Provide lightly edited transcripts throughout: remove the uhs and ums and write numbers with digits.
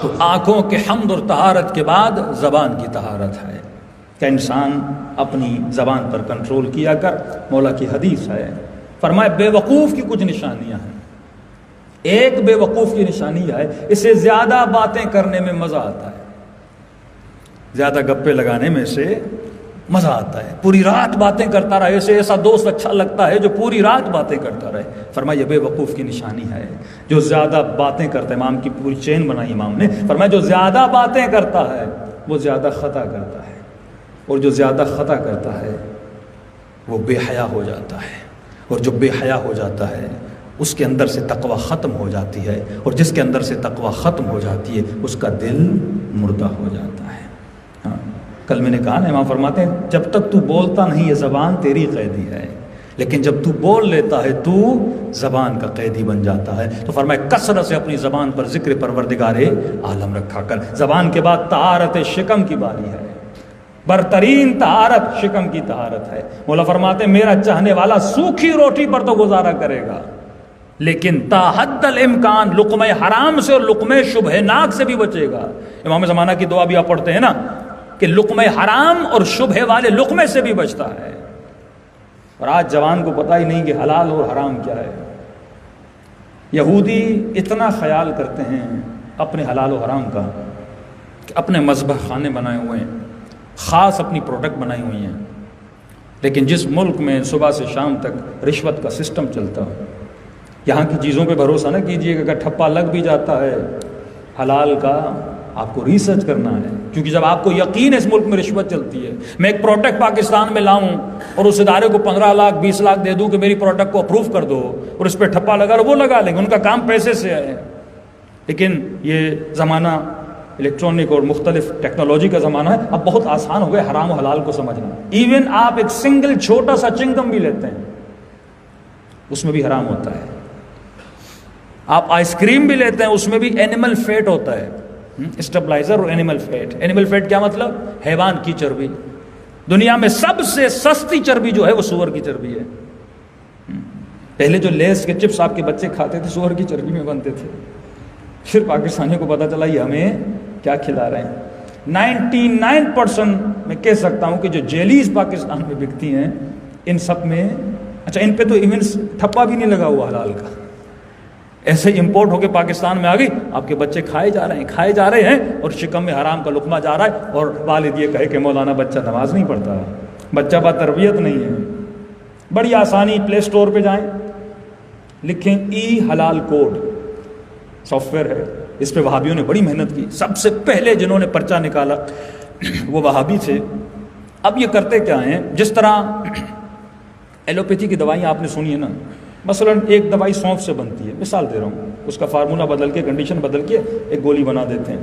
تو آنکھوں کے حمد اور طہارت کے بعد زبان کی طہارت ہے کہ انسان اپنی زبان پر کنٹرول کیا کر. مولا کی حدیث ہے، فرمائے بے وقوف کی کچھ نشانیاں ہیں. ایک بے وقوف کی نشانی ہے، اسے زیادہ باتیں کرنے میں مزہ آتا ہے، زیادہ گپے لگانے میں سے مزہ آتا ہے. پوری رات باتیں کرتا رہے، اسے ایسا دوست اچھا لگتا ہے جو پوری رات باتیں کرتا رہے. فرمایا یہ بے وقوف کی نشانی ہے جو زیادہ باتیں کرتا ہے. امام کی پوری چین بنائی امام نے. فرمایا جو زیادہ باتیں کرتا ہے وہ زیادہ خطا کرتا ہے، اور جو زیادہ خطا کرتا ہے وہ بے حیا ہو جاتا ہے، اور جو بے حیا ہو جاتا ہے اس کے اندر سے تقوی ختم ہو جاتی ہے، اور جس کے اندر سے تقوی ختم ہو جاتی ہے اس کا دل مردہ ہو جاتا ہے. ہاں، کل میں نے کہا نا، امام فرماتے ہیں جب تک تو بولتا نہیں یہ زبان تیری قیدی ہے، لیکن جب تو بول لیتا ہے تو زبان کا قیدی بن جاتا ہے. تو فرمایا کثرت سے اپنی زبان پر ذکر پروردگار عالم رکھا کر. زبان کے بعد طہارت شکم کی باری ہے. برترین طہارت شکم کی طہارت ہے. مولا فرماتے ہیں میرا چاہنے والا سوکھی روٹی پر تو گزارا کرے گا، لیکن تا حد الامکان لقمہ حرام سے اور لقمہ شبہ ناک سے بھی بچے گا. امام زمانہ کی دعا بھی آپ پڑھتے ہیں نا کہ لقمہ حرام اور شبہ والے لقمے سے بھی بچتا ہے. اور آج جوان کو پتہ ہی نہیں کہ حلال اور حرام کیا ہے. یہودی اتنا خیال کرتے ہیں اپنے حلال و حرام کا کہ اپنے مذبح خانے بنائے ہوئے ہیں، خاص اپنی پروڈکٹ بنائی ہوئی ہیں. لیکن جس ملک میں صبح سے شام تک رشوت کا سسٹم چلتا ہو، یہاں کی چیزوں پہ بھروسہ نہ کیجیے. اگر ٹھپا لگ بھی جاتا ہے حلال کا، آپ کو ریسرچ کرنا ہے، کیونکہ جب آپ کو یقین ہے اس ملک میں رشوت چلتی ہے. میں ایک پروڈکٹ پاکستان میں لاؤں اور اس ادارے کو 15 لاکھ 20 لاکھ دے دوں کہ میری پروڈکٹ کو اپروو کر دو، اور اس پہ ٹھپا لگا لو، وہ لگا لیں گے، ان کا کام پیسے سے ہے. لیکن یہ زمانہ الیکٹرانک اور مختلف ٹیکنالوجی کا زمانہ ہے. اب بہت آسان ہو گیا حرام و حلال کو سمجھنا. ایون آپ ایک سنگل چھوٹا سا چنگم بھی لیتے ہیں اس میں بھی حرام ہوتا ہے. آپ آئس کریم بھی لیتے ہیں اس میں بھی اینیمل فیٹ ہوتا ہے، اسٹیبلائزر اور اینیمل فیٹ. اینیمل فیٹ کیا مطلب؟ حیوان کی چربی. دنیا میں سب سے سستی چربی جو ہے وہ سور کی چربی ہے. پہلے جو لیس کے چپس آپ کے بچے کھاتے تھے سور کی چربی میں بنتے تھے. پھر پاکستانیوں کو پتہ چلا یہ ہمیں کیا کھلا رہے ہیں. 99% میں کہہ سکتا ہوں کہ جو جیلیز پاکستان میں بکتی ہیں ان سب میں، اچھا ان پہ تو ایون ٹھپا بھی نہیں لگا ہوا حلال کا، ایسے ہی امپورٹ ہو کے پاکستان میں آ گئی. آپ کے بچے کھائے جا رہے ہیں اور شکم میں حرام کا لقمہ جا رہا ہے. اور والد یہ کہے کہ مولانا بچہ نماز نہیں پڑھتا، بچہ با تربیت نہیں ہے. بڑی آسانی، پلے اسٹور پہ جائیں، لکھیں ای حلال کوڈ، سافٹ ویئر ہے. اس پہ وہابیوں نے بڑی محنت کی. سب سے پہلے جنہوں نے پرچہ نکالا وہ وہابی تھے. اب یہ کرتے کیا ہیں، جس طرح ایلوپیتھی کی دوائیاں آپ نے سنی ہے نا، مثلا ایک دوائی سونف سے بنتی ہے، مثال دے رہا ہوں، اس کا فارمولہ بدل کے، کنڈیشن بدل کے ایک گولی بنا دیتے ہیں.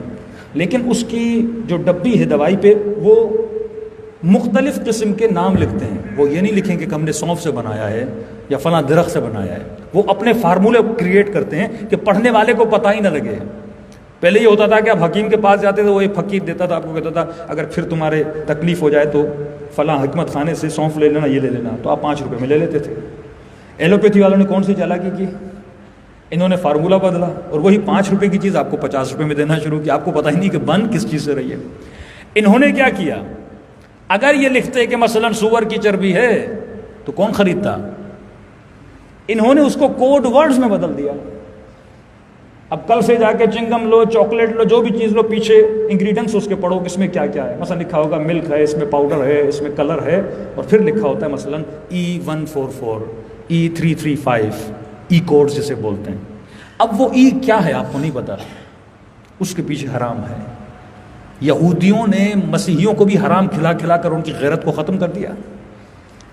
لیکن اس کی جو ڈبی ہے دوائی پہ وہ مختلف قسم کے نام لکھتے ہیں. وہ یہ نہیں لکھیں کہ ہم نے سونف سے بنایا ہے یا فلاں درخت سے بنایا ہے. وہ اپنے فارمولے کریٹ کرتے ہیں کہ پڑھنے والے کو پتہ ہی نہ لگے. پہلے یہ ہوتا تھا کہ آپ حکیم کے پاس جاتے تھے، وہ ایک فقیر دیتا تھا، آپ کو کہتا تھا اگر پھر تمہارے تکلیف ہو جائے تو فلاں حکمت خانے سے سونف لے لینا، یہ لے لینا، تو آپ 5 روپے میں لے لیتے تھے. ایلوپیتھی والوں نے کون سی چالاکی کی، انہوں نے فارمولہ بدلا اور وہی 5 روپے کی چیز آپ کو 50 روپے میں دینا شروع کی. آپ کو پتہ ہی نہیں کہ بن کس چیز سے رہی ہے. انہوں نے کیا کیا، اگر یہ لکھتے کہ مثلا سور کی چربی ہے تو کون خریدتا، انہوں نے اس کو کوڈ ورڈز میں بدل دیا. اب کل سے جا کے چنگم لو، چاکلیٹ لو، جو بھی چیز لو، پیچھے انگریڈینٹس اس کے پڑھو کہ اس میں کیا کیا ہے. مثلا لکھا ہوگا ملک ہے، اس میں پاؤڈر ہے، اس میں کلر ہے، اور پھر لکھا ہوتا ہے مثلا E144 E335 ای کوڈ جسے بولتے ہیں. اب وہ ای کیا ہے آپ کو نہیں پتا، اس کے پیچھے حرام ہے. یہودیوں نے مسیحیوں کو بھی حرام کھلا کھلا کر ان کی غیرت کو ختم کر دیا،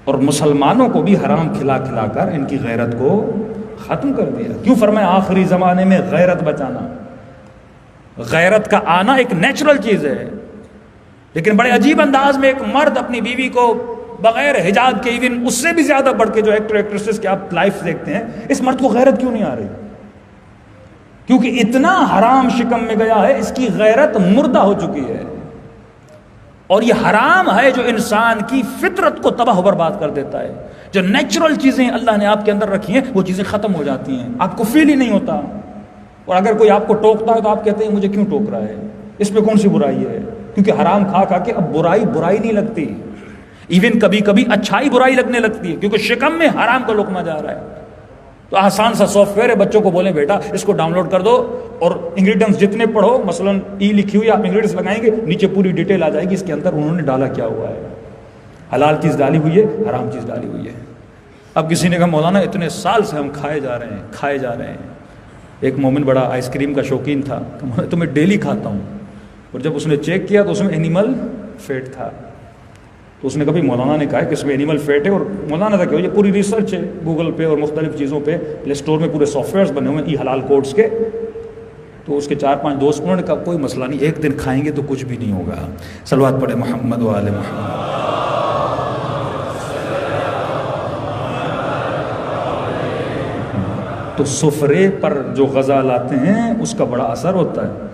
اور مسلمانوں کو بھی حرام کھلا کھلا کر ان کی غیرت کو ختم کر دیا. کیوں فرمایا آخری زمانے میں غیرت بچانا. غیرت کا آنا ایک نیچرل چیز ہے، لیکن بڑے عجیب انداز میں ایک مرد اپنی بیوی کو بغیر حجاب کے، ایون اس سے بھی زیادہ بڑھ کے جو ایکٹر ایکٹریسز کے آپ لائف دیکھتے ہیں، اس مرد کو غیرت کیوں نہیں آ رہی؟ کیونکہ اتنا حرام شکم میں گیا ہے، اس کی غیرت مردہ ہو چکی ہے. اور یہ حرام ہے جو انسان کی فطرت کو تباہ و برباد کر دیتا ہے. جو نیچرل چیزیں اللہ نے آپ کے اندر رکھی ہیں وہ چیزیں ختم ہو جاتی ہیں، آپ کو فیل ہی نہیں ہوتا. اور اگر کوئی آپ کو ٹوکتا ہے تو آپ کہتے ہیں مجھے کیوں ٹوک رہا ہے، اس میں کون سی برائی ہے؟ کیونکہ حرام کھا کھا کے اب برائی نہیں لگتی. ایون کبھی کبھی اچھائی برائی لگنے لگتی ہے، کیونکہ شکم میں حرام کا لقمہ جا رہا ہے. تو آسان سا سافٹ ویئر ہے، بچوں کو بولیں بیٹا اس کو ڈاؤن لوڈ کر دو اور انگریڈینٹس جتنے پڑھو، مثلا ای لکھی ہوئی آپ انگریڈینٹس لگائیں گے، نیچے پوری ڈیٹیل آ جائے گی اس کے اندر انہوں نے ڈالا کیا ہوا ہے، حلال چیز ڈالی ہوئی ہے، حرام چیز ڈالی ہوئی ہے. اب کسی نے کہا مولانا اتنے سال سے ہم کھائے جا رہے ہیں. ایک مومن بڑا آئس کریم کا شوقین تھا تو میں ڈیلی کھاتا ہوں، اور جب اس نے چیک کیا تو اس میں اینیمل فیٹ تھا. تو اس نے کبھی مولانا نے کہا کہ اس میں اینیمل فیٹ ہے، اور مولانا تھا کہ یہ پوری ریسرچ ہے گوگل پہ اور مختلف چیزوں پہ، پلے اسٹور میں پورے سافٹ ویئرس بنے ہوئے ہیں ای حلال کوڈس کے. تو اس کے 4-5 دوست انہوں نے کہا کوئی مسئلہ نہیں، ایک دن کھائیں گے تو کچھ بھی نہیں ہوگا. صلوات پڑھے محمد و آل محمد. تو سفرے پر جو غذا لاتے ہیں اس کا بڑا اثر ہوتا ہے.